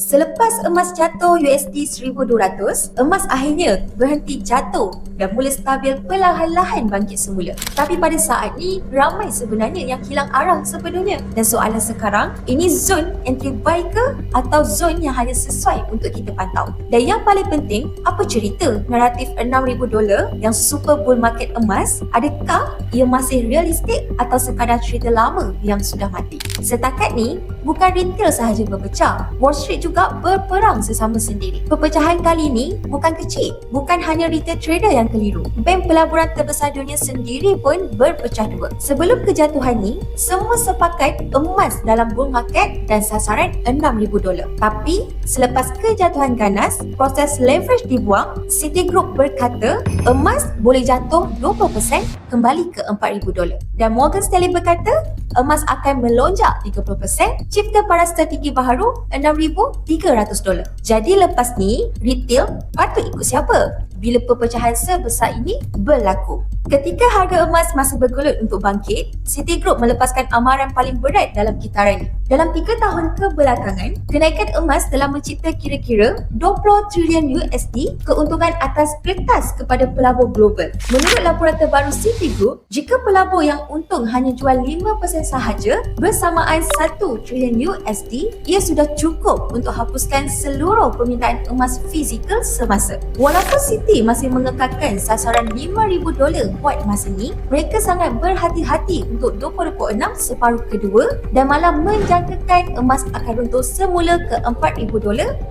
Selepas emas jatuh USD 1200, emas akhirnya berhenti jatuh dan mula stabil perlahan-lahan bangkit semula. Tapi pada saat ni, ramai sebenarnya yang hilang arah sepenuhnya. Dan soalan sekarang, ini zon entry buy ke atau zon yang hanya sesuai untuk kita pantau? Dan yang paling penting, apa cerita naratif $6,000 yang super bull market emas? Adakah ia masih realistik atau sekadar cerita lama yang sudah mati? Setakat ni, bukan retail sahaja berpecah, Wall Street juga berperang sesama sendiri. Perpecahan kali ini bukan kecil, bukan hanya retail trader yang keliru. Bank pelaburan terbesar dunia sendiri pun berpecah dua. Sebelum kejatuhan ni, semua sepakat emas dalam bull market dan sasaran $6,000. Tapi selepas kejatuhan ganas, proses leverage dibuang, Citigroup berkata emas boleh jatuh 20% kembali ke $4,000. Dan Morgan Stanley berkata emas akan melonjak 30%, cipta paras tertinggi baharu $6,300. Jadi lepas ni, retail patut ikut siapa bila perpecahan sebesar ini berlaku? Ketika harga emas masih bergelut untuk bangkit, Citigroup melepaskan amaran paling berat dalam kitaran ini. Dalam 3 tahun kebelakangan, kenaikan emas telah mencipta kira-kira $20 trilion keuntungan atas kertas kepada pelabur global. Menurut laporan terbaru Citigroup, jika pelabur yang untung hanya jual 5% sahaja bersamaan $1 trilion, ia sudah cukup untuk hapuskan seluruh permintaan emas fizikal semasa. Walaupun Citi masih mengekalkan sasaran $5,000 buat masa ni, mereka sangat berhati-hati untuk 2026 separuh kedua dan malah menjangkakan emas akan runtuh semula ke $4,000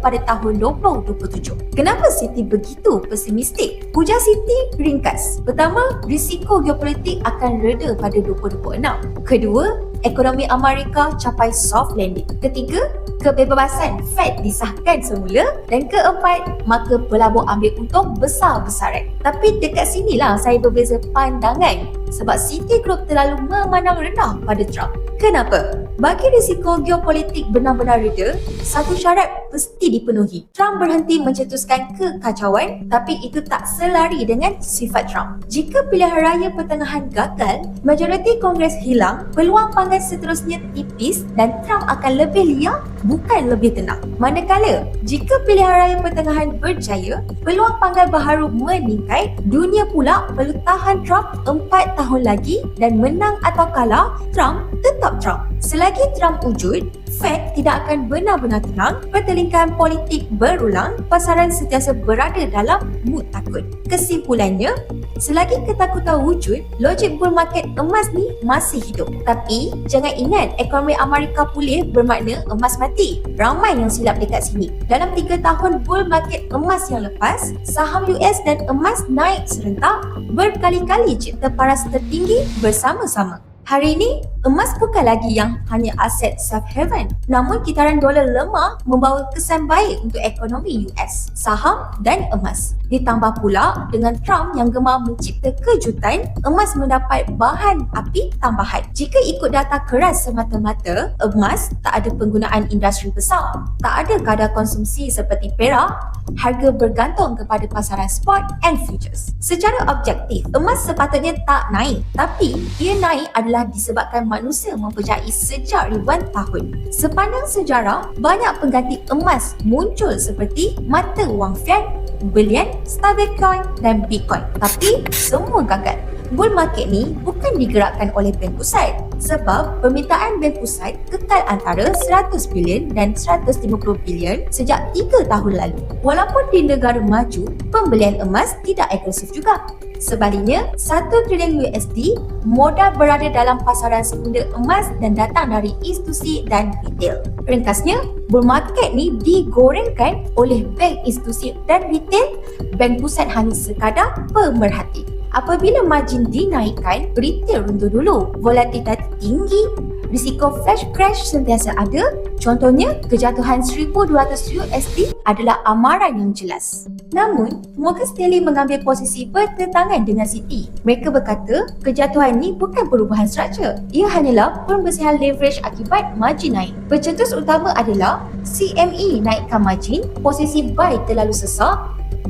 pada tahun 2027. Kenapa Citi begitu pesimistik? Ujar Citi ringkas. Pertama, risiko geopolitik akan reda pada 2026. Kedua, ekonomi Amerika capai soft landing. Ketiga, kebebasan Fed disahkan semula. Dan keempat, maka pelabur ambil untung besar-besaran. Tapi dekat sinilah saya berbeza pandangan sebab Citigroup terlalu memandang rendah pada Trump. Kenapa? Bagi risiko geopolitik benar-benar reda, satu syarat mesti dipenuhi. Trump berhenti mencetuskan kekacauan, tapi itu tak selari dengan sifat Trump. Jika pilihan raya pertengahan gagal, majoriti Kongres hilang, peluang pangkat seterusnya tipis dan Trump akan lebih liar, bukan lebih tenang. Manakala, jika pilihan raya pertengahan berjaya, peluang pangkat baharu meningkat, dunia pula perlu tahan Trump 4 tahun lagi dan menang atau kalah, Trump tetap Trump. Selagi Trump wujud, Fed tidak akan benar-benar tenang, pertelingkahan politik berulang, pasaran sentiasa berada dalam mood takut. Kesimpulannya, selagi ketakutan wujud, logik bull market emas ni masih hidup. Tapi, jangan ingat ekonomi Amerika pulih bermakna emas mati. Ramai yang silap dekat sini. Dalam 3 tahun bull market emas yang lepas, saham US dan emas naik serentak, berkali-kali cipta paras tertinggi bersama-sama. Hari ini, emas bukan lagi yang hanya aset safe haven. Namun kitaran dolar lemah membawa kesan baik untuk ekonomi US, saham dan emas. Ditambah pula dengan Trump yang gemar mencipta kejutan, emas mendapat bahan api tambahan. Jika ikut data keras semata-mata, emas tak ada penggunaan industri besar, tak ada kadar konsumsi seperti perak, harga bergantung kepada pasaran spot and futures. Secara objektif, emas sepatutnya tak naik, tapi ia naik adalah disebabkan manusia mempercayai sejak ribuan tahun. Sepanjang sejarah, banyak pengganti emas muncul seperti mata wang fiat, belian, stablecoin dan bitcoin. Tapi semua gagal. Bull market ni bukan digerakkan oleh bank pusat sebab permintaan bank pusat kekal antara 100 bilion dan 150 bilion sejak 3 tahun lalu. Walaupun di negara maju, pembelian emas tidak agresif juga. Sebaliknya, 1 trilion USD modal berada dalam pasaran sekunder emas dan datang dari institusi dan retail. Ringkasnya, bull market ni digorengkan oleh bank, institusi dan retail. Bank pusat hanya sekadar pemerhati. Apabila margin dinaikkan, retail runtuh dulu, volatilitas tinggi, risiko flash crash sentiasa ada. Contohnya, kejatuhan 1,200 USD adalah amaran yang jelas. Namun, Morgan Stanley mengambil posisi bertentangan dengan Citi. Mereka berkata, kejatuhan ini bukan perubahan struktur. Ia hanyalah pembersihan leverage akibat margin naik. Pencetus utama adalah CME naikkan margin, posisi buy terlalu sesak,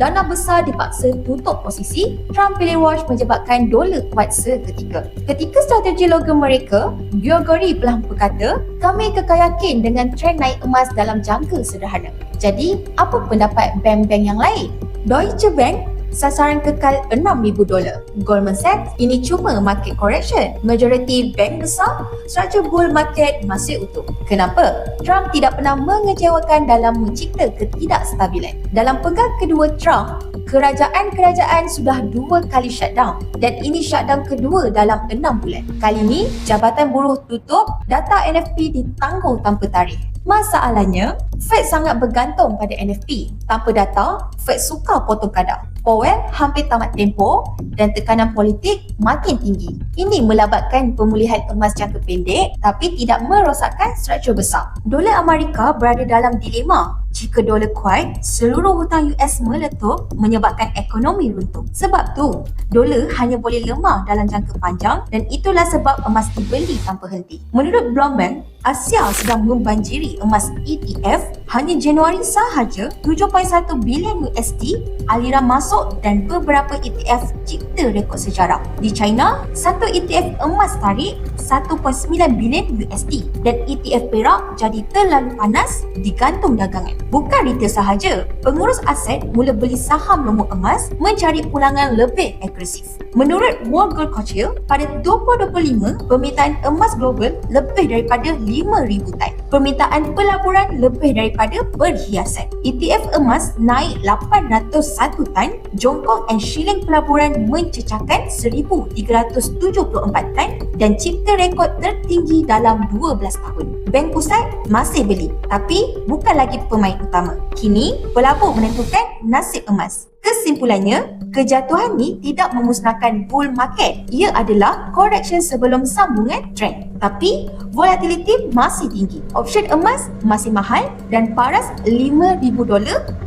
Dana besar dipaksa tutup posisi, Trump pilih watch menyebabkan dolar kuat seketika. Ketika strategi logam mereka, Gregory Blanc berkata, kami kekal yakin dengan trend naik emas dalam jangka sederhana. Jadi, apa pendapat bank-bank yang lain? Deutsche Bank sasaran kekal $6,000. Goldman Sachs, ini cuma market correction. Majoriti bank besar, structure bull market masih utuh. Kenapa? Trump tidak pernah mengecewakan dalam mencipta ketidakstabilan. Dalam pegang kedua Trump, kerajaan-kerajaan sudah 2 kali shutdown dan ini shutdown kedua dalam 6 bulan. Kali ini, Jabatan Buruh tutup, data NFP ditangguh tanpa tarikh. Masalahnya, Fed sangat bergantung pada NFP. Tanpa data, Fed sukar potong kadar. Powell hampir tamat tempoh dan tekanan politik makin tinggi. Ini melabatkan pemulihan emas jangka pendek tapi tidak merosakkan struktur besar. Dolar Amerika berada dalam dilema. Jika dolar kuat, seluruh hutang US meletup menyebabkan ekonomi runtuh. Sebab tu, dolar hanya boleh lemah dalam jangka panjang dan itulah sebab emas dibeli tanpa henti. Menurut Bloomberg, Asia sedang membanjiri emas ETF. Hanya Januari sahaja 7.1 bilion USD aliran masuk dan beberapa ETF cipta rekod sejarah. Di China, satu ETF emas tarik 1.9 bilion USD dan ETF perak jadi terlalu panas digantung dagangan. Bukan retail sahaja, pengurus aset mula beli saham nombor emas mencari pulangan lebih agresif. Menurut World Gold Council, pada 2025, permintaan emas global lebih daripada 5,000 tan. Permintaan pelaburan lebih daripada perhiasan. ETF emas naik 801 tan, jongkong and shilling pelaburan mencecahkan 1,374 tan dan cipta rekod tertinggi dalam 12 tahun. Bank pusat masih beli, tapi bukan lagi pemain utama. Kini, pelabur menentukan nasib emas. Kesimpulannya, kejatuhan ni tidak memusnahkan bull market. Ia adalah correction sebelum sambungan trend. Tapi, volatility masih tinggi. Option emas masih mahal dan paras $5,000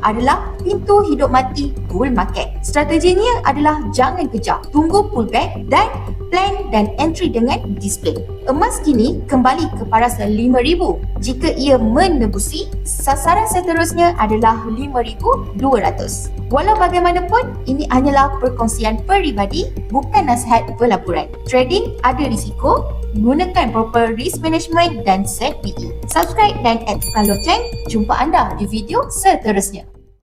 adalah pintu hidup mati bull market. Strateginya adalah jangan kejar, tunggu pullback dan plan dan entry dengan disiplin. Emas kini kembali ke paras 5,000. Jika ia menebusi, sasaran seterusnya adalah 5,200. Walau bagaimanapun, ini hanyalah perkongsian peribadi, bukan nasihat pelaburan. Trading ada risiko, gunakan proper risk management dan set PE. Subscribe dan aktifkan loceng. Jumpa anda di video seterusnya.